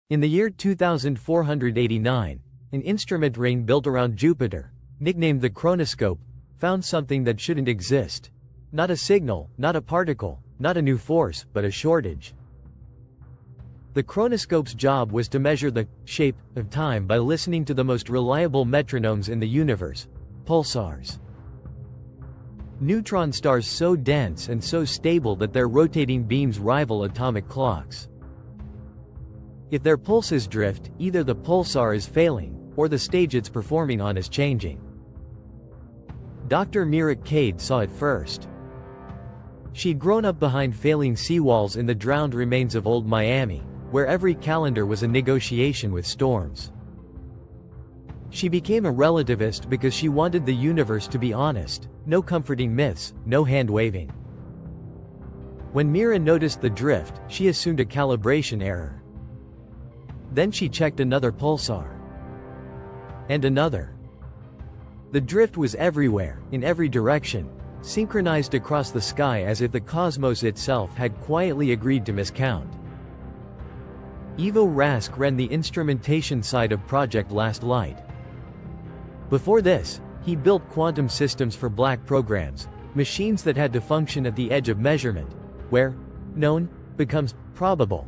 In the year 2489, an instrument ring built around Jupiter, nicknamed the chronoscope, found something that shouldn't exist. Not a signal, not a particle, not a new force, but a shortage. The chronoscope's job was to measure the shape of time by listening to the most reliable metronomes in the universe, pulsars. Neutron stars so dense and so stable that their rotating beams rival atomic clocks. If their pulses drift, either the pulsar is failing, or the stage it's performing on is changing. Dr. Mira Cade saw it first. She'd grown up behind failing seawalls in the drowned remains of old Miami, where every calendar was a negotiation with storms. She became a relativist because she wanted the universe to be honest, no comforting myths, no hand-waving. When Mira noticed the drift, she assumed a calibration error. Then she checked another pulsar. And another. The drift was everywhere, in every direction, synchronized across the sky as if the cosmos itself had quietly agreed to miscount. Ivo Rask ran the instrumentation side of Project Last Light. Before this, he built quantum systems for black programs, machines that had to function at the edge of measurement, where known becomes probable.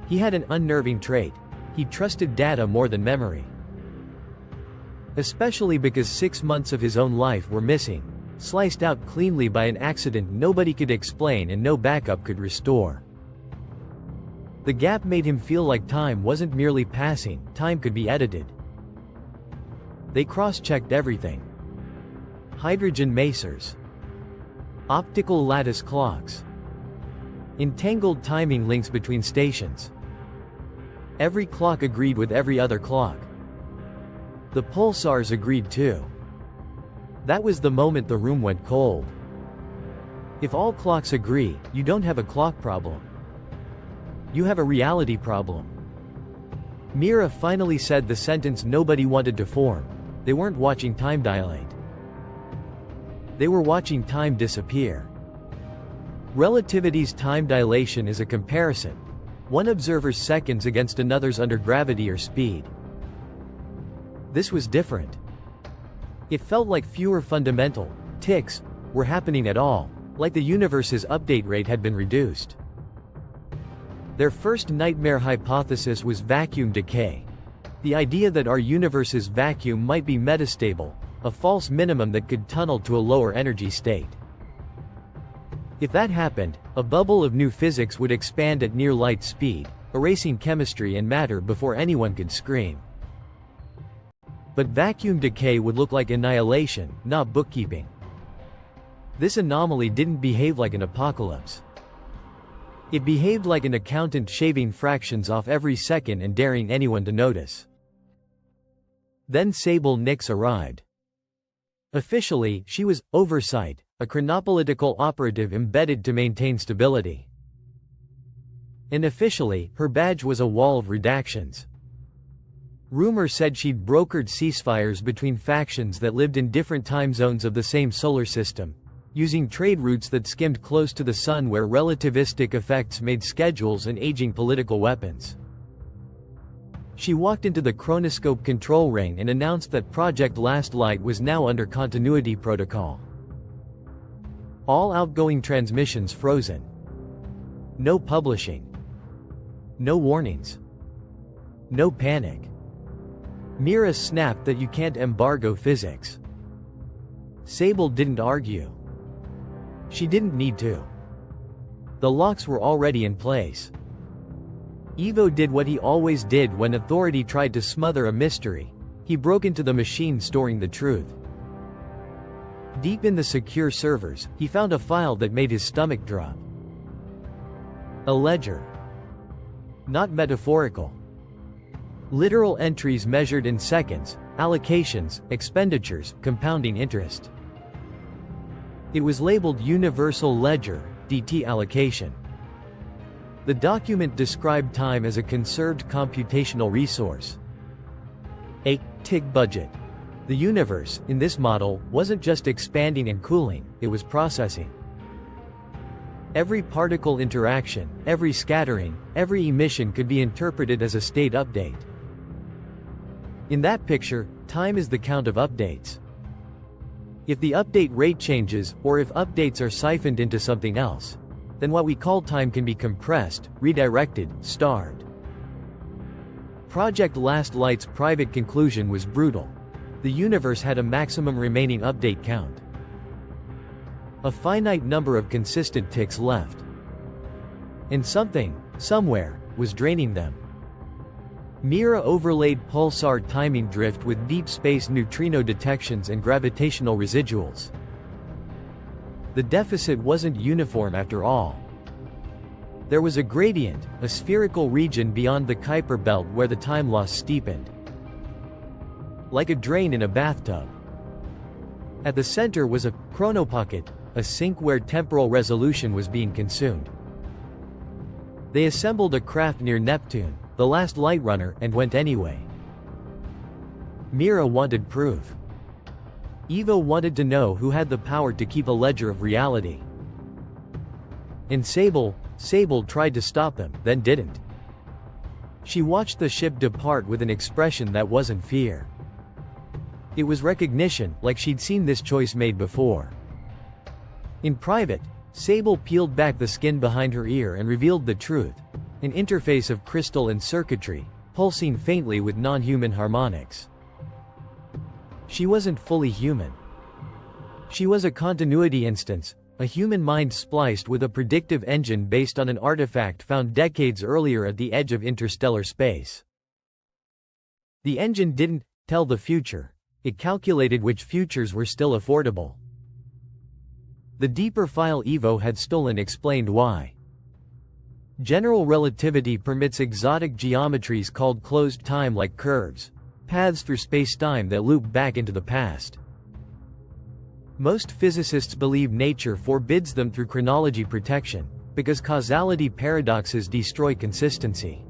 He had an unnerving trait. He trusted data more than memory. Especially because 6 months of his own life were missing, sliced out cleanly by an accident nobody could explain and no backup could restore. The gap made him feel like time wasn't merely passing, time could be edited. They cross-checked everything. Hydrogen macers. Optical lattice clocks. Entangled timing links between stations. Every clock agreed with every other clock. The pulsars agreed too. That was the moment the room went cold. If all clocks agree, you don't have a clock problem. You have a reality problem. Mira finally said the sentence nobody wanted to form. They weren't watching time dilate. They were watching time disappear. Relativity's time dilation is a comparison. One observer's seconds against another's under gravity or speed. This was different. It felt like fewer fundamental ticks were happening at all, like the universe's update rate had been reduced. Their first nightmare hypothesis was vacuum decay. The idea that our universe's vacuum might be metastable, a false minimum that could tunnel to a lower energy state. If that happened, a bubble of new physics would expand at near light speed, erasing chemistry and matter before anyone could scream. But vacuum decay would look like annihilation, not bookkeeping. This anomaly didn't behave like an apocalypse. It behaved like an accountant shaving fractions off every second and daring anyone to notice. Then Sable Nix arrived. Officially, she was Oversight, a chronopolitical operative embedded to maintain stability. Unofficially, her badge was a wall of redactions. Rumor said she'd brokered ceasefires between factions that lived in different time zones of the same solar system, using trade routes that skimmed close to the sun where relativistic effects made schedules and aging political weapons. She walked into the chronoscope control ring and announced that Project Last Light was now under continuity protocol. All outgoing transmissions frozen. No publishing. No warnings. No panic. Mira snapped that you can't embargo physics. Sable didn't argue. She didn't need to. The locks were already in place. Ivo did what he always did when authority tried to smother a mystery. He broke into the machine storing the truth. Deep in the secure servers, he found a file that made his stomach drop. A ledger. Not metaphorical. Literal entries measured in seconds, allocations, expenditures, compounding interest. It was labeled Universal Ledger, DT allocation. The document described time as a conserved computational resource. A TIG budget. The universe, in this model, wasn't just expanding and cooling, it was processing. Every particle interaction, every scattering, every emission could be interpreted as a state update. In that picture, time is the count of updates. If the update rate changes, or if updates are siphoned into something else, then what we call time can be compressed, redirected, starved. Project Last Light's private conclusion was brutal. The universe had a maximum remaining update count. A finite number of consistent ticks left. And something, somewhere, was draining them. Mira overlaid pulsar timing drift with deep space neutrino detections and gravitational residuals. The deficit wasn't uniform after all. There was a gradient, a spherical region beyond the Kuiper belt where the time loss steepened. Like a drain in a bathtub. At the center was a chronopocket, a sink where temporal resolution was being consumed. They assembled a craft near Neptune, the last light runner, and went anyway. Mira wanted proof. Evo wanted to know who had the power to keep a ledger of reality. And Sable tried to stop them, then didn't. She watched the ship depart with an expression that wasn't fear. It was recognition, like she'd seen this choice made before. In private, Sable peeled back the skin behind her ear and revealed the truth, an interface of crystal and circuitry, pulsing faintly with non-human harmonics. She wasn't fully human. She was a continuity instance, a human mind spliced with a predictive engine based on an artifact found decades earlier at the edge of interstellar space. The engine didn't tell the future, it calculated which futures were still affordable. The deeper file Evo had stolen explained why. General relativity permits exotic geometries called closed time like curves, paths through space-time that loop back into the past. Most physicists believe nature forbids them through chronology protection, because causality paradoxes destroy consistency.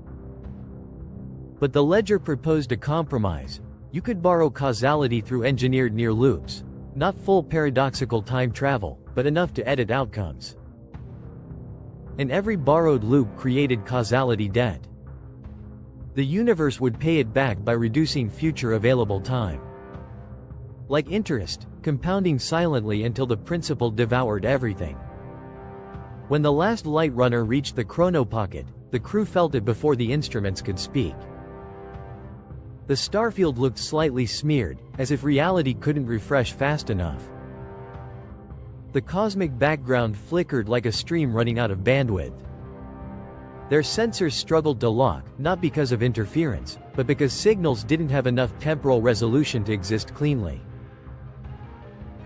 But the ledger proposed a compromise. You could borrow causality through engineered near loops, not full paradoxical time travel, but enough to edit outcomes. And every borrowed loop created causality debt. The universe would pay it back by reducing future available time. Like interest, compounding silently until the principal devoured everything. When the last light runner reached the chronopocket, the crew felt it before the instruments could speak. The starfield looked slightly smeared, as if reality couldn't refresh fast enough. The cosmic background flickered like a stream running out of bandwidth. Their sensors struggled to lock, not because of interference, but because signals didn't have enough temporal resolution to exist cleanly.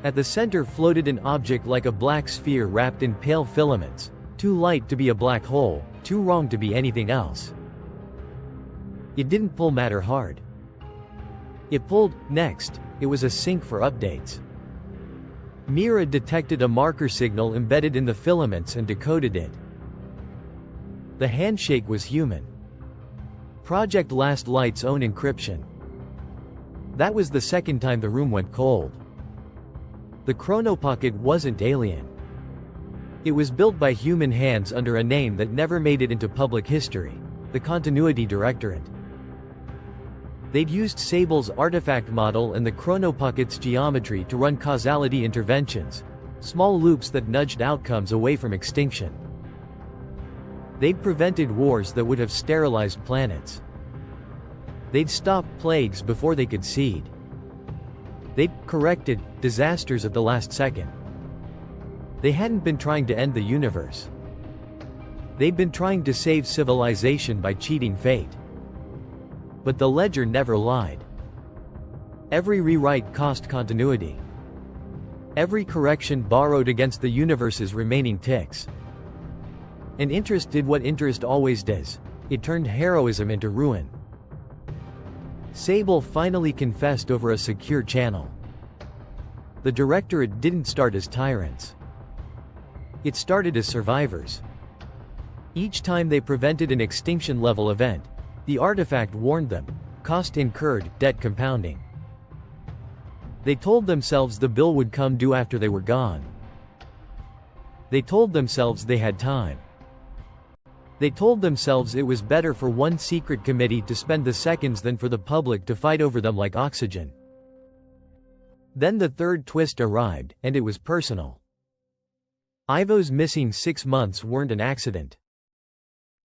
At the center floated an object like a black sphere wrapped in pale filaments, too light to be a black hole, too wrong to be anything else. It didn't pull matter hard. It pulled, next, it was a sink for updates. Mira detected a marker signal embedded in the filaments and decoded it. The handshake was human. Project Last Light's own encryption. That was the second time the room went cold. The chronopocket wasn't alien. It was built by human hands under a name that never made it into public history, the Continuity Directorate. They'd used Sable's artifact model and the chronopocket's geometry to run causality interventions, small loops that nudged outcomes away from extinction. They'd prevented wars that would have sterilized planets. They'd stopped plagues before they could seed. They'd corrected disasters at the last second. They hadn't been trying to end the universe. They'd been trying to save civilization by cheating fate. But the ledger never lied. Every rewrite cost continuity. Every correction borrowed against the universe's remaining ticks. And interest did what interest always does. It turned heroism into ruin. Sable finally confessed over a secure channel. The Directorate didn't start as tyrants. It started as survivors. Each time they prevented an extinction-level event, the artifact warned them, cost incurred, debt compounding. They told themselves the bill would come due after they were gone. They told themselves they had time. They told themselves it was better for one secret committee to spend the seconds than for the public to fight over them like oxygen. Then the third twist arrived, and it was personal. Ivo's missing 6 months weren't an accident.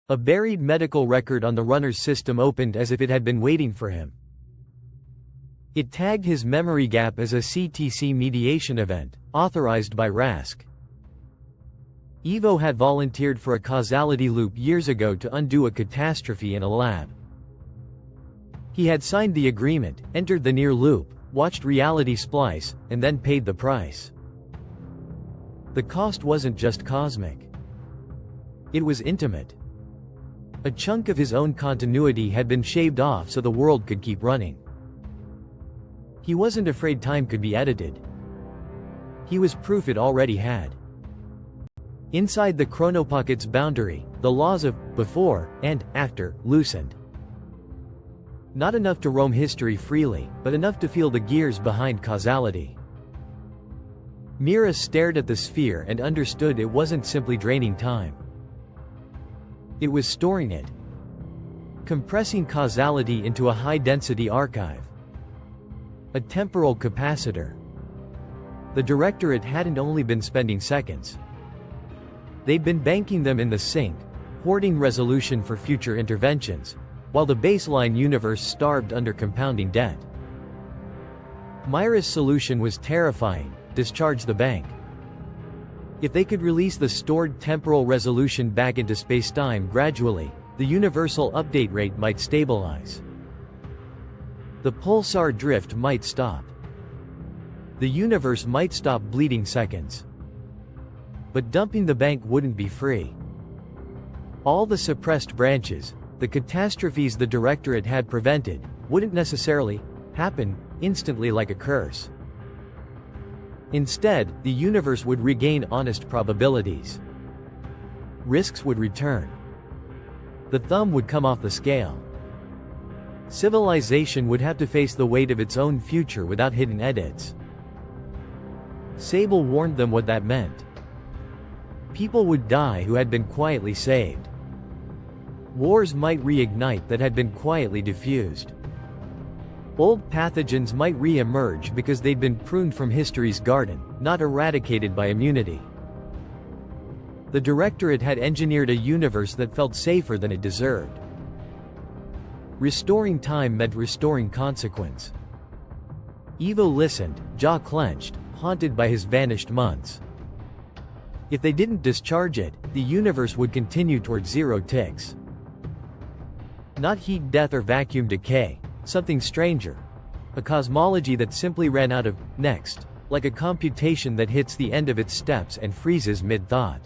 A buried medical record on the runner's system opened as if it had been waiting for him. It tagged his memory gap as a CTC mediation event, authorized by Rask. Ivo had volunteered for a causality loop years ago to undo a catastrophe in a lab. He had signed the agreement, entered the near loop, watched reality splice, and then paid the price. The cost wasn't just cosmic. It was intimate. A chunk of his own continuity had been shaved off so the world could keep running. He wasn't afraid time could be edited. He was proof it already had. Inside the chronopocket's boundary, the laws of before and after loosened. Not enough to roam history freely, but enough to feel the gears behind causality. Mira stared at the sphere and understood it wasn't simply draining time. It was storing it. Compressing causality into a high-density archive. A temporal capacitor. The directorate hadn't only been spending seconds. They'd been banking them in the sink, hoarding resolution for future interventions, while the baseline universe starved under compounding debt. Myra's solution was terrifying: discharge the bank. If they could release the stored temporal resolution back into spacetime gradually, the universal update rate might stabilize. The pulsar drift might stop. The universe might stop bleeding seconds. But dumping the bank wouldn't be free. All the suppressed branches, the catastrophes the directorate had prevented, wouldn't necessarily happen instantly like a curse. Instead, the universe would regain honest probabilities. Risks would return. The thumb would come off the scale. Civilization would have to face the weight of its own future without hidden edits. Sable warned them what that meant. People would die who had been quietly saved. Wars might reignite that had been quietly diffused. Old pathogens might re-emerge because they'd been pruned from history's garden, not eradicated by immunity. The directorate had engineered a universe that felt safer than it deserved. Restoring time meant restoring consequence. Ivo listened, jaw clenched, haunted by his vanished months. If they didn't discharge it, the universe would continue toward zero ticks. Not heat death or vacuum decay, something stranger. A cosmology that simply ran out of next, like a computation that hits the end of its steps and freezes mid-thought.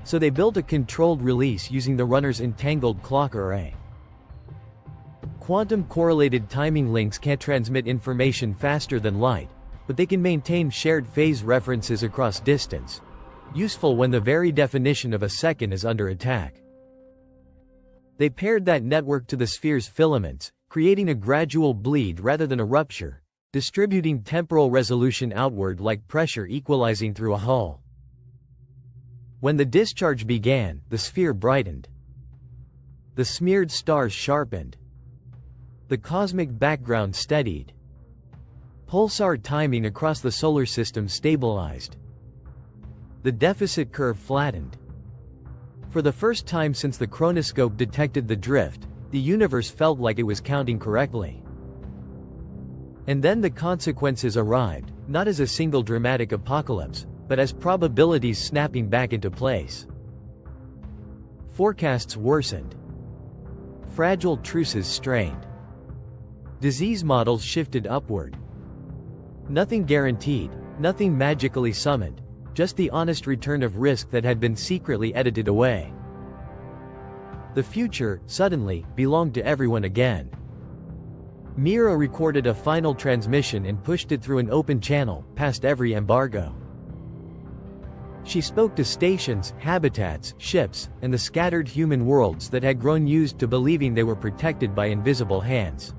So they built a controlled release using the runner's entangled clock array. Quantum correlated timing links can't transmit information faster than light, but they can maintain shared phase references across distance, useful when the very definition of a second is under attack. They paired that network to the sphere's filaments, creating a gradual bleed rather than a rupture, distributing temporal resolution outward like pressure equalizing through a hull. When the discharge began, the sphere brightened. The smeared stars sharpened. The cosmic background steadied. Pulsar timing across the solar system stabilized. The deficit curve flattened. For the first time since the chronoscope detected the drift, the universe felt like it was counting correctly. And then the consequences arrived, not as a single dramatic apocalypse, but as probabilities snapping back into place. Forecasts worsened. Fragile truces strained. Disease models shifted upward. Nothing guaranteed, nothing magically summoned, just the honest return of risk that had been secretly edited away. The future, suddenly, belonged to everyone again. Mira recorded a final transmission and pushed it through an open channel, past every embargo. She spoke to stations, habitats, ships, and the scattered human worlds that had grown used to believing they were protected by invisible hands.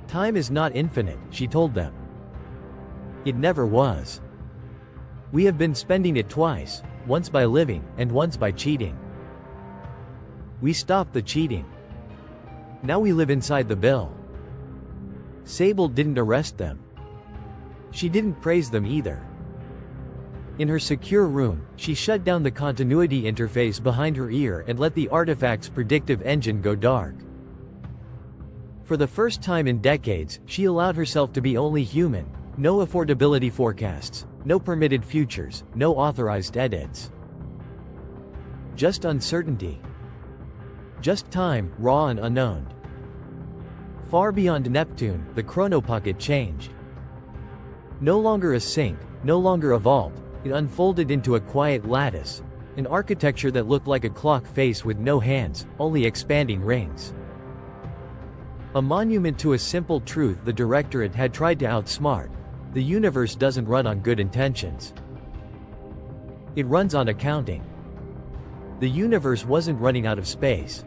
Time is not infinite, she told them. It never was. We have been spending it twice, once by living, and once by cheating. We stopped the cheating. Now we live inside the bill. Sable didn't arrest them. She didn't praise them either. In her secure room, she shut down the continuity interface behind her ear and let the artifact's predictive engine go dark. For the first time in decades, she allowed herself to be only human. No affordability forecasts, no permitted futures, no authorized edits. Just uncertainty. Just time, raw and unknown. Far beyond Neptune, the chronopocket changed. No longer a sink, no longer a vault, it unfolded into a quiet lattice, an architecture that looked like a clock face with no hands, only expanding rings. A monument to a simple truth the Directorate had tried to outsmart: the universe doesn't run on good intentions. It runs on accounting. The universe wasn't running out of space.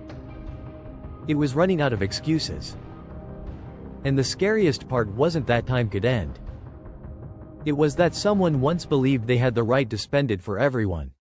It was running out of excuses. And the scariest part wasn't that time could end. It was that someone once believed they had the right to spend it for everyone.